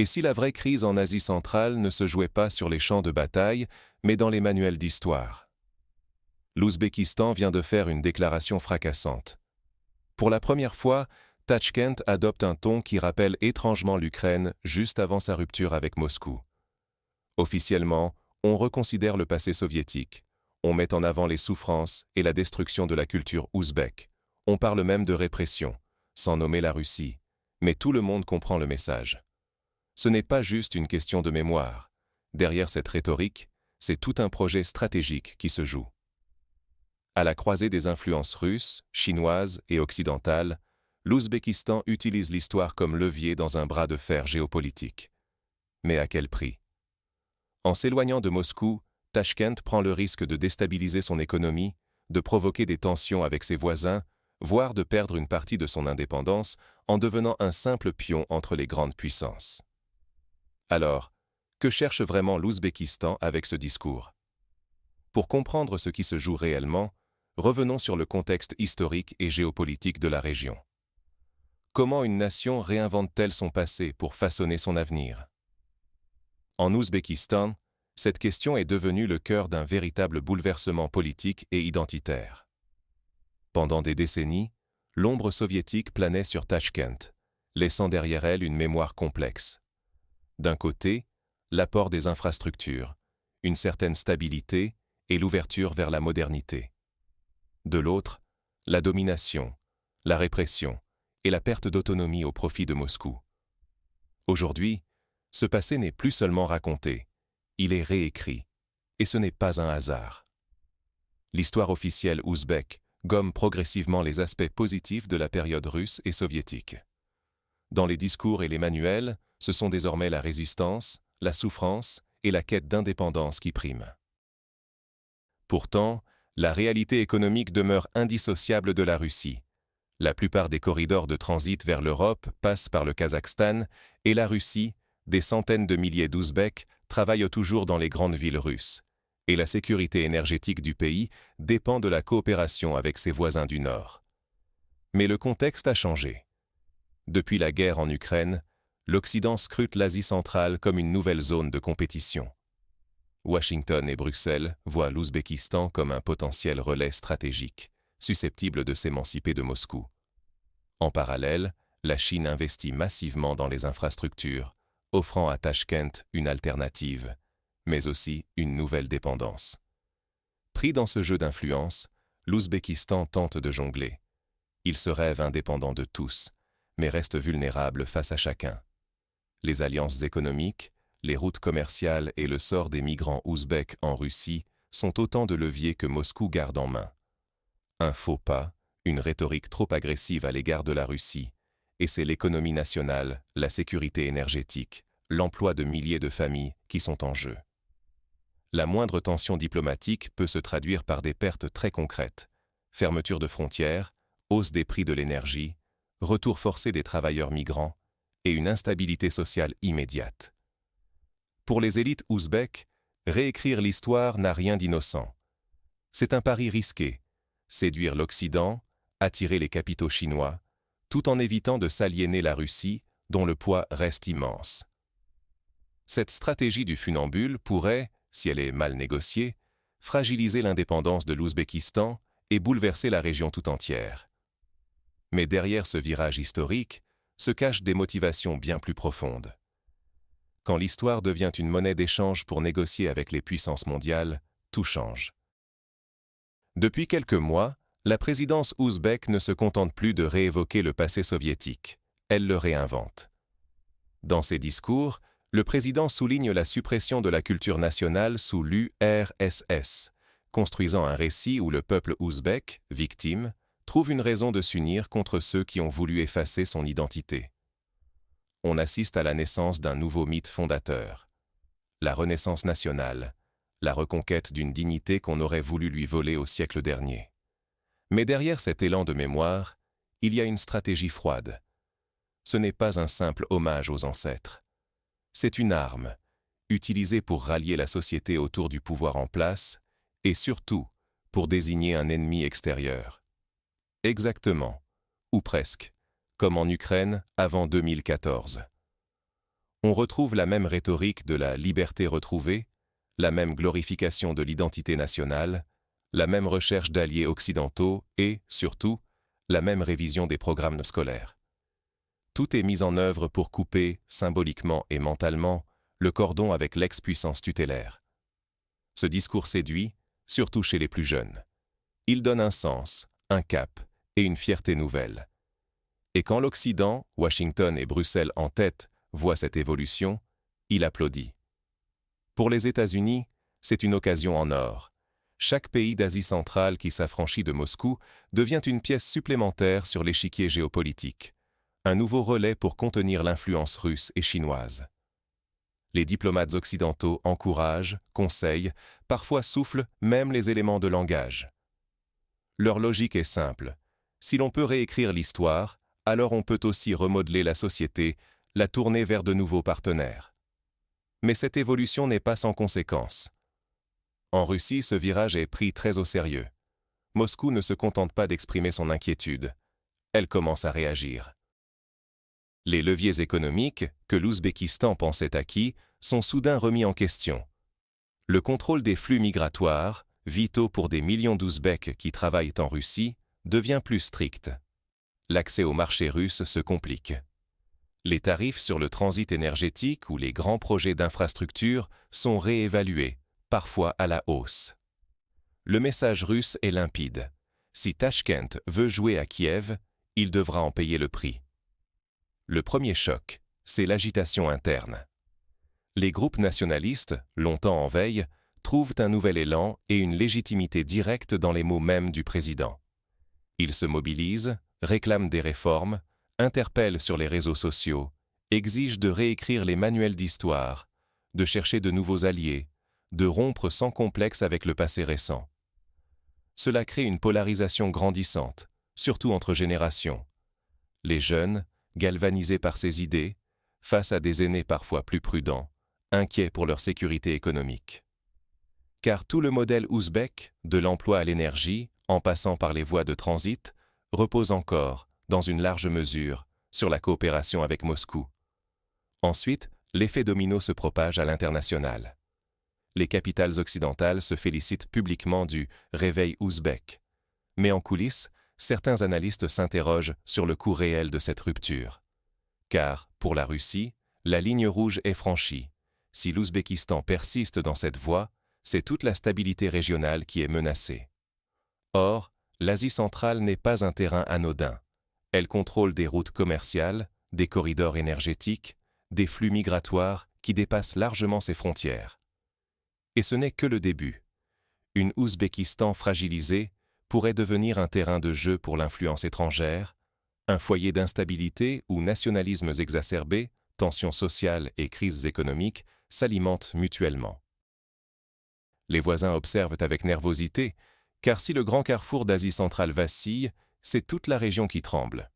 Et si la vraie crise en Asie centrale ne se jouait pas sur les champs de bataille, mais dans les manuels d'histoire? L'Ouzbékistan vient de faire une déclaration fracassante. Pour la première fois, Tachkent adopte un ton qui rappelle étrangement l'Ukraine juste avant sa rupture avec Moscou. Officiellement, on reconsidère le passé soviétique. On met en avant les souffrances et la destruction de la culture ouzbèque. On parle même de répression, sans nommer la Russie. Mais tout le monde comprend le message. Ce n'est pas juste une question de mémoire. Derrière cette rhétorique, c'est tout un projet stratégique qui se joue. À la croisée des influences russes, chinoises et occidentales, l'Ouzbékistan utilise l'histoire comme levier dans un bras de fer géopolitique. Mais à quel prix? En s'éloignant de Moscou, Tachkent prend le risque de déstabiliser son économie, de provoquer des tensions avec ses voisins, voire de perdre une partie de son indépendance en devenant un simple pion entre les grandes puissances. Alors, que cherche vraiment l'Ouzbékistan avec ce discours? Pour comprendre ce qui se joue réellement, revenons sur le contexte historique et géopolitique de la région. Comment une nation réinvente-t-elle son passé pour façonner son avenir? En Ouzbékistan, cette question est devenue le cœur d'un véritable bouleversement politique et identitaire. Pendant des décennies, l'ombre soviétique planait sur Tachkent, laissant derrière elle une mémoire complexe. D'un côté, l'apport des infrastructures, une certaine stabilité et l'ouverture vers la modernité. De l'autre, la domination, la répression et la perte d'autonomie au profit de Moscou. Aujourd'hui, ce passé n'est plus seulement raconté, il est réécrit, et ce n'est pas un hasard. L'histoire officielle ouzbèque gomme progressivement les aspects positifs de la période russe et soviétique. Dans les discours et les manuels, ce sont désormais la résistance, la souffrance et la quête d'indépendance qui priment. Pourtant, la réalité économique demeure indissociable de la Russie. La plupart des corridors de transit vers l'Europe passent par le Kazakhstan et la Russie, des centaines de milliers d'Ouzbeks, travaillent toujours dans les grandes villes russes. Et la sécurité énergétique du pays dépend de la coopération avec ses voisins du Nord. Mais le contexte a changé. Depuis la guerre en Ukraine, l'Occident scrute l'Asie centrale comme une nouvelle zone de compétition. Washington et Bruxelles voient l'Ouzbékistan comme un potentiel relais stratégique, susceptible de s'émanciper de Moscou. En parallèle, la Chine investit massivement dans les infrastructures, offrant à Tachkent une alternative, mais aussi une nouvelle dépendance. Pris dans ce jeu d'influence, l'Ouzbékistan tente de jongler. Il se rêve indépendant de tous, mais reste vulnérable face à chacun. Les alliances économiques, les routes commerciales et le sort des migrants ouzbeks en Russie sont autant de leviers que Moscou garde en main. Un faux pas, une rhétorique trop agressive à l'égard de la Russie, et c'est l'économie nationale, la sécurité énergétique, l'emploi de milliers de familles qui sont en jeu. La moindre tension diplomatique peut se traduire par des pertes très concrètes. Fermeture de frontières, hausse des prix de l'énergie, retour forcé des travailleurs migrants et une instabilité sociale immédiate. Pour les élites ouzbèques, réécrire l'histoire n'a rien d'innocent. C'est un pari risqué, séduire l'Occident, attirer les capitaux chinois, tout en évitant de s'aliéner la Russie, dont le poids reste immense. Cette stratégie du funambule pourrait, si elle est mal négociée, fragiliser l'indépendance de l'Ouzbékistan et bouleverser la région tout entière. Mais derrière ce virage historique se cachent des motivations bien plus profondes. Quand l'histoire devient une monnaie d'échange pour négocier avec les puissances mondiales, tout change. Depuis quelques mois, la présidence ouzbèque ne se contente plus de réévoquer le passé soviétique, elle le réinvente. Dans ses discours, le président souligne la suppression de la culture nationale sous l'URSS, construisant un récit où le peuple ouzbek, victime, trouve une raison de s'unir contre ceux qui ont voulu effacer son identité. On assiste à la naissance d'un nouveau mythe fondateur. La renaissance nationale, la reconquête d'une dignité qu'on aurait voulu lui voler au siècle dernier. Mais derrière cet élan de mémoire, il y a une stratégie froide. Ce n'est pas un simple hommage aux ancêtres. C'est une arme, utilisée pour rallier la société autour du pouvoir en place, et surtout pour désigner un ennemi extérieur. Exactement, ou presque, comme en Ukraine avant 2014. On retrouve la même rhétorique de la liberté retrouvée, la même glorification de l'identité nationale, la même recherche d'alliés occidentaux et, surtout, la même révision des programmes scolaires. Tout est mis en œuvre pour couper, symboliquement et mentalement, le cordon avec l'ex-puissance tutélaire. Ce discours séduit, surtout chez les plus jeunes. Il donne un sens, un cap et une fierté nouvelle. Et quand l'Occident, Washington et Bruxelles en tête, voient cette évolution, il applaudit. Pour les États-Unis, c'est une occasion en or. Chaque pays d'Asie centrale qui s'affranchit de Moscou devient une pièce supplémentaire sur l'échiquier géopolitique, un nouveau relais pour contenir l'influence russe et chinoise. Les diplomates occidentaux encouragent, conseillent, parfois soufflent même les éléments de langage. Leur logique est simple. Si l'on peut réécrire l'histoire, alors on peut aussi remodeler la société, la tourner vers de nouveaux partenaires. Mais cette évolution n'est pas sans conséquences. En Russie, ce virage est pris très au sérieux. Moscou ne se contente pas d'exprimer son inquiétude. Elle commence à réagir. Les leviers économiques, que l'Ouzbékistan pensait acquis, sont soudain remis en question. Le contrôle des flux migratoires, vitaux pour des millions d'Ouzbeks qui travaillent en Russie, devient plus strict. L'accès au marché russe se complique. Les tarifs sur le transit énergétique ou les grands projets d'infrastructure sont réévalués, parfois à la hausse. Le message russe est limpide. Si Tachkent veut jouer à Kiev, il devra en payer le prix. Le premier choc, c'est l'agitation interne. Les groupes nationalistes, longtemps en veille, trouvent un nouvel élan et une légitimité directe dans les mots mêmes du président. Ils se mobilisent, réclament des réformes, interpellent sur les réseaux sociaux, exigent de réécrire les manuels d'histoire, de chercher de nouveaux alliés, de rompre sans complexe avec le passé récent. Cela crée une polarisation grandissante, surtout entre générations. Les jeunes, galvanisés par ces idées, face à des aînés parfois plus prudents, inquiets pour leur sécurité économique. Car tout le modèle ouzbek, de l'emploi à l'énergie, en passant par les voies de transit, repose encore, dans une large mesure, sur la coopération avec Moscou. Ensuite, l'effet domino se propage à l'international. Les capitales occidentales se félicitent publiquement du « réveil ouzbek ». Mais en coulisses, certains analystes s'interrogent sur le coût réel de cette rupture. Car, pour la Russie, la ligne rouge est franchie. Si l'Ouzbékistan persiste dans cette voie, c'est toute la stabilité régionale qui est menacée. Or, l'Asie centrale n'est pas un terrain anodin. Elle contrôle des routes commerciales, des corridors énergétiques, des flux migratoires qui dépassent largement ses frontières. Et ce n'est que le début. Une Ouzbékistan fragilisée pourrait devenir un terrain de jeu pour l'influence étrangère, un foyer d'instabilité où nationalismes exacerbés, tensions sociales et crises économiques s'alimentent mutuellement. Les voisins observent avec nervosité, car si le grand carrefour d'Asie centrale vacille, c'est toute la région qui tremble.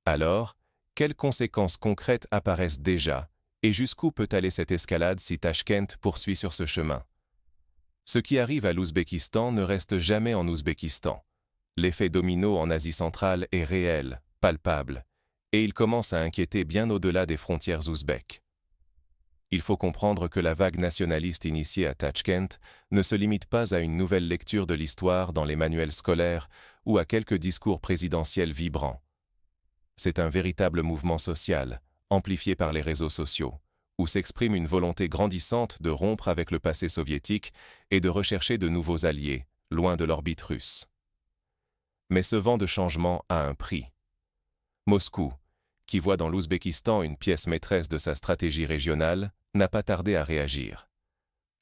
Alors, quelles conséquences concrètes apparaissent déjà, et jusqu'où peut aller cette escalade si Tachkent poursuit sur ce chemin? Ce qui arrive à l'Ouzbékistan ne reste jamais en Ouzbékistan. L'effet domino en Asie centrale est réel, palpable, et il commence à inquiéter bien au-delà des frontières ouzbèques. Il faut comprendre que la vague nationaliste initiée à Tachkent ne se limite pas à une nouvelle lecture de l'histoire dans les manuels scolaires ou à quelques discours présidentiels vibrants. C'est un véritable mouvement social, amplifié par les réseaux sociaux, où s'exprime une volonté grandissante de rompre avec le passé soviétique et de rechercher de nouveaux alliés, loin de l'orbite russe. Mais ce vent de changement a un prix. Moscou, qui voit dans l'Ouzbékistan une pièce maîtresse de sa stratégie régionale, n'a pas tardé à réagir.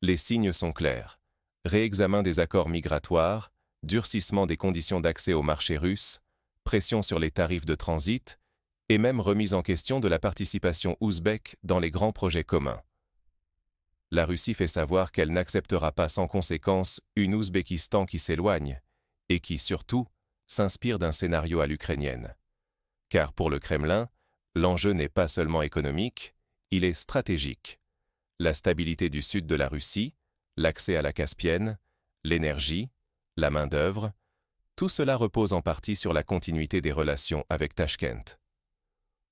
Les signes sont clairs. Réexamen des accords migratoires, durcissement des conditions d'accès au marché russe, pression sur les tarifs de transit, et même remise en question de la participation ouzbèque dans les grands projets communs. La Russie fait savoir qu'elle n'acceptera pas sans conséquence une Ouzbékistan qui s'éloigne, et qui, surtout, s'inspire d'un scénario à l'ukrainienne. Car pour le Kremlin, l'enjeu n'est pas seulement économique, il est stratégique. La stabilité du sud de la Russie, l'accès à la Caspienne, l'énergie, la main-d'œuvre, tout cela repose en partie sur la continuité des relations avec Tachkent.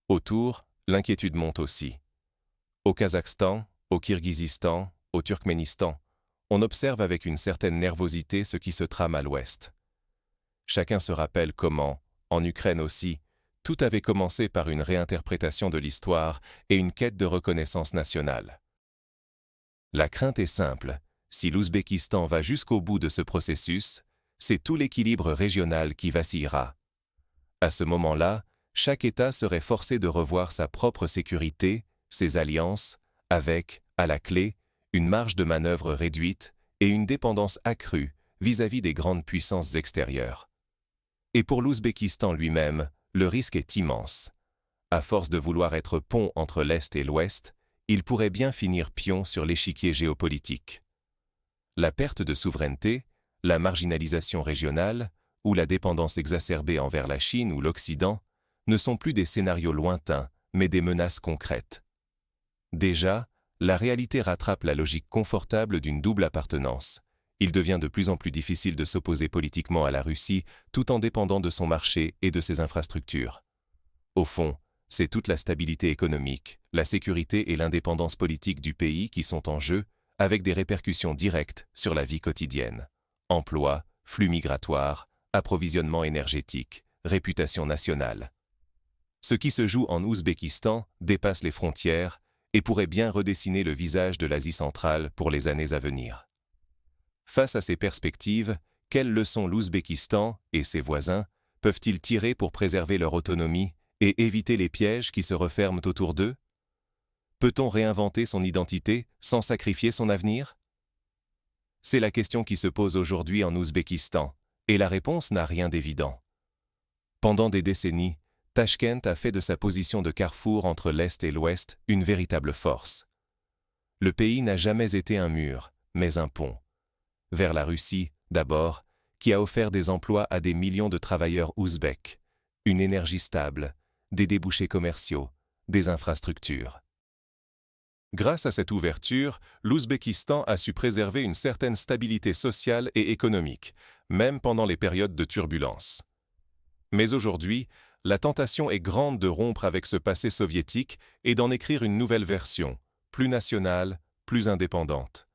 Autour, l'inquiétude monte aussi. Au Kazakhstan, au Kirghizistan, au Turkménistan, on observe avec une certaine nervosité ce qui se trame à l'ouest. Chacun se rappelle comment, en Ukraine aussi, tout avait commencé par une réinterprétation de l'histoire et une quête de reconnaissance nationale. La crainte est simple, si l'Ouzbékistan va jusqu'au bout de ce processus, c'est tout l'équilibre régional qui vacillera. À ce moment-là, chaque État serait forcé de revoir sa propre sécurité, ses alliances, avec, à la clé, une marge de manœuvre réduite et une dépendance accrue vis-à-vis des grandes puissances extérieures. Et pour l'Ouzbékistan lui-même, le risque est immense. À force de vouloir être pont entre l'Est et l'Ouest, il pourrait bien finir pion sur l'échiquier géopolitique. La perte de souveraineté, la marginalisation régionale ou la dépendance exacerbée envers la Chine ou l'Occident ne sont plus des scénarios lointains, mais des menaces concrètes. Déjà, la réalité rattrape la logique confortable d'une double appartenance. Il devient de plus en plus difficile de s'opposer politiquement à la Russie tout en dépendant de son marché et de ses infrastructures. Au fond, c'est toute la stabilité économique, la sécurité et l'indépendance politique du pays qui sont en jeu, avec des répercussions directes sur la vie quotidienne. Emploi, flux migratoires, approvisionnement énergétique, réputation nationale. Ce qui se joue en Ouzbékistan dépasse les frontières et pourrait bien redessiner le visage de l'Asie centrale pour les années à venir. Face à ces perspectives, quelles leçons l'Ouzbékistan et ses voisins peuvent-ils tirer pour préserver leur autonomie et éviter les pièges qui se referment autour d'eux? Peut-on réinventer son identité sans sacrifier son avenir? C'est la question qui se pose aujourd'hui en Ouzbékistan, et la réponse n'a rien d'évident. Pendant des décennies, Tachkent a fait de sa position de carrefour entre l'Est et l'Ouest une véritable force. Le pays n'a jamais été un mur, mais un pont. Vers la Russie, d'abord, qui a offert des emplois à des millions de travailleurs ouzbeks, une énergie stable, des débouchés commerciaux, des infrastructures. Grâce à cette ouverture, l'Ouzbékistan a su préserver une certaine stabilité sociale et économique, même pendant les périodes de turbulence. Mais aujourd'hui, la tentation est grande de rompre avec ce passé soviétique et d'en écrire une nouvelle version, plus nationale, plus indépendante.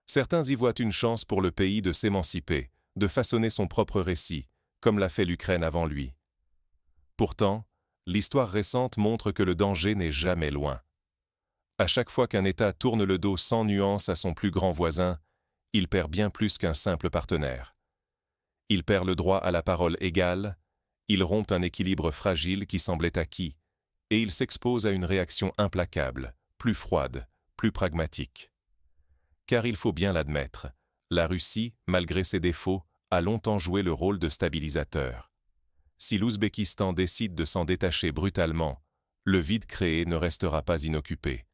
Certains y voient une chance pour le pays de s'émanciper, de façonner son propre récit, comme l'a fait l'Ukraine avant lui. Pourtant, l'histoire récente montre que le danger n'est jamais loin. À chaque fois qu'un État tourne le dos sans nuance à son plus grand voisin, il perd bien plus qu'un simple partenaire. Il perd le droit à la parole égale, il rompt un équilibre fragile qui semblait acquis, et il s'expose à une réaction implacable, plus froide, plus pragmatique. Car il faut bien l'admettre, la Russie, malgré ses défauts, a longtemps joué le rôle de stabilisateur. Si l'Ouzbékistan décide de s'en détacher brutalement, le vide créé ne restera pas inoccupé.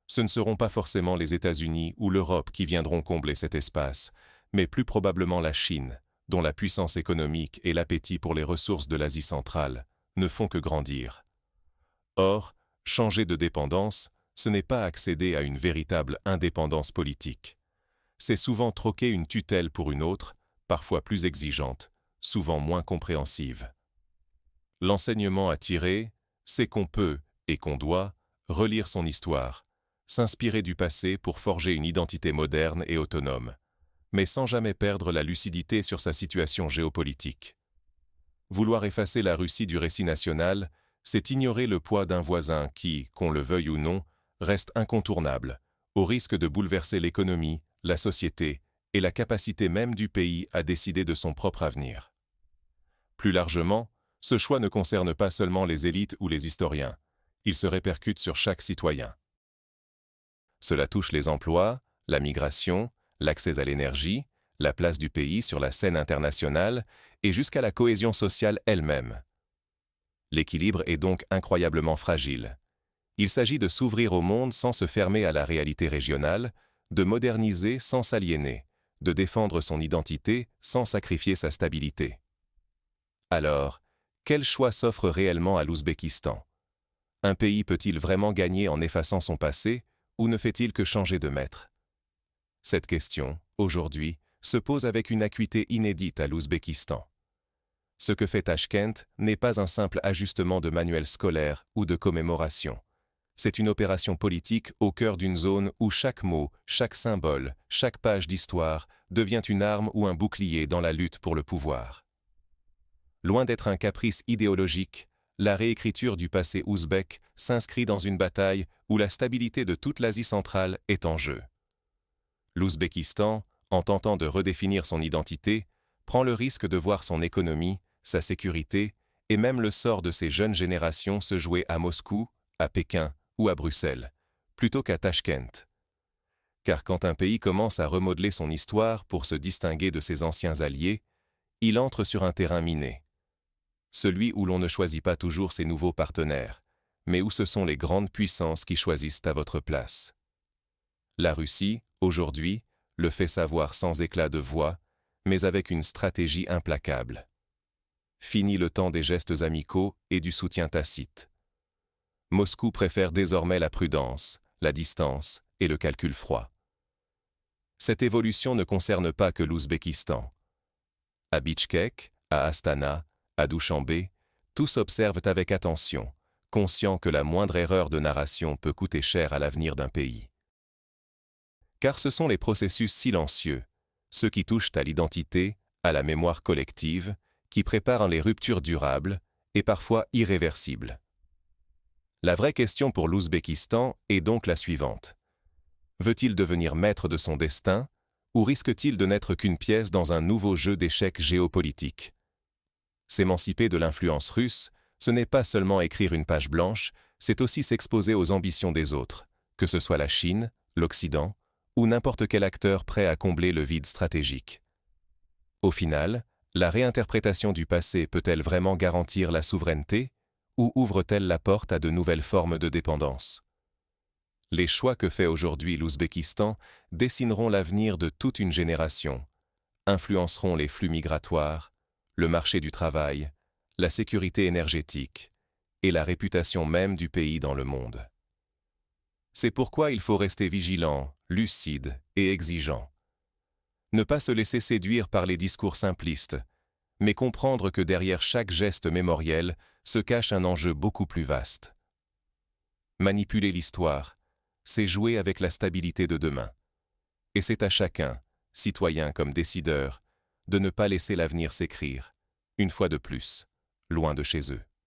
Ce ne seront pas forcément les États-Unis ou l'Europe qui viendront combler cet espace, mais plus probablement la Chine, dont la puissance économique et l'appétit pour les ressources de l'Asie centrale ne font que grandir. Or, changer de dépendance, ce n'est pas accéder à une véritable indépendance politique. C'est souvent troquer une tutelle pour une autre, parfois plus exigeante, souvent moins compréhensive. L'enseignement à tirer, c'est qu'on peut, et qu'on doit, relire son histoire, s'inspirer du passé pour forger une identité moderne et autonome, mais sans jamais perdre la lucidité sur sa situation géopolitique. Vouloir effacer la Russie du récit national, c'est ignorer le poids d'un voisin qui, qu'on le veuille ou non, reste incontournable, au risque de bouleverser l'économie, la société et la capacité même du pays à décider de son propre avenir. Plus largement, ce choix ne concerne pas seulement les élites ou les historiens, il se répercute sur chaque citoyen. Cela touche les emplois, la migration, l'accès à l'énergie, la place du pays sur la scène internationale et jusqu'à la cohésion sociale elle-même. L'équilibre est donc incroyablement fragile. Il s'agit de s'ouvrir au monde sans se fermer à la réalité régionale, de moderniser sans s'aliéner, de défendre son identité sans sacrifier sa stabilité. Alors, quel choix s'offre réellement à l'Ouzbékistan? Un pays peut-il vraiment gagner en effaçant son passé ou ne fait-il que changer de maître? Cette question, aujourd'hui, se pose avec une acuité inédite à l'Ouzbékistan. Ce que fait Tachkent n'est pas un simple ajustement de manuel scolaire ou de commémoration. C'est une opération politique au cœur d'une zone où chaque mot, chaque symbole, chaque page d'histoire devient une arme ou un bouclier dans la lutte pour le pouvoir. Loin d'être un caprice idéologique, la réécriture du passé ouzbek s'inscrit dans une bataille où la stabilité de toute l'Asie centrale est en jeu. L'Ouzbékistan, en tentant de redéfinir son identité, prend le risque de voir son économie, sa sécurité et même le sort de ses jeunes générations se jouer à Moscou, à Pékin ou à Bruxelles, plutôt qu'à Tachkent. Car quand un pays commence à remodeler son histoire pour se distinguer de ses anciens alliés, il entre sur un terrain miné. Celui où l'on ne choisit pas toujours ses nouveaux partenaires, mais où ce sont les grandes puissances qui choisissent à votre place. La Russie, aujourd'hui, le fait savoir sans éclat de voix, mais avec une stratégie implacable. Fini le temps des gestes amicaux et du soutien tacite. Moscou préfère désormais la prudence, la distance et le calcul froid. Cette évolution ne concerne pas que l'Ouzbékistan. À Bichkek, à Astana, à Douchanbé, tous observent avec attention, conscients que la moindre erreur de narration peut coûter cher à l'avenir d'un pays. Car ce sont les processus silencieux, ceux qui touchent à l'identité, à la mémoire collective, qui préparent les ruptures durables et parfois irréversibles. La vraie question pour l'Ouzbékistan est donc la suivante. Veut-il devenir maître de son destin ou risque-t-il de n'être qu'une pièce dans un nouveau jeu d'échecs géopolitiques? S'émanciper de l'influence russe, ce n'est pas seulement écrire une page blanche, c'est aussi s'exposer aux ambitions des autres, que ce soit la Chine, l'Occident, ou n'importe quel acteur prêt à combler le vide stratégique. Au final, la réinterprétation du passé peut-elle vraiment garantir la souveraineté, ou ouvre-t-elle la porte à de nouvelles formes de dépendance? Les choix que fait aujourd'hui l'Ouzbékistan dessineront l'avenir de toute une génération, influenceront les flux migratoires, le marché du travail, la sécurité énergétique et la réputation même du pays dans le monde. C'est pourquoi il faut rester vigilant, lucide et exigeant. Ne pas se laisser séduire par les discours simplistes, mais comprendre que derrière chaque geste mémoriel se cache un enjeu beaucoup plus vaste. Manipuler l'histoire, c'est jouer avec la stabilité de demain. Et c'est à chacun, citoyen comme décideur, de ne pas laisser l'avenir s'écrire, une fois de plus, loin de chez eux.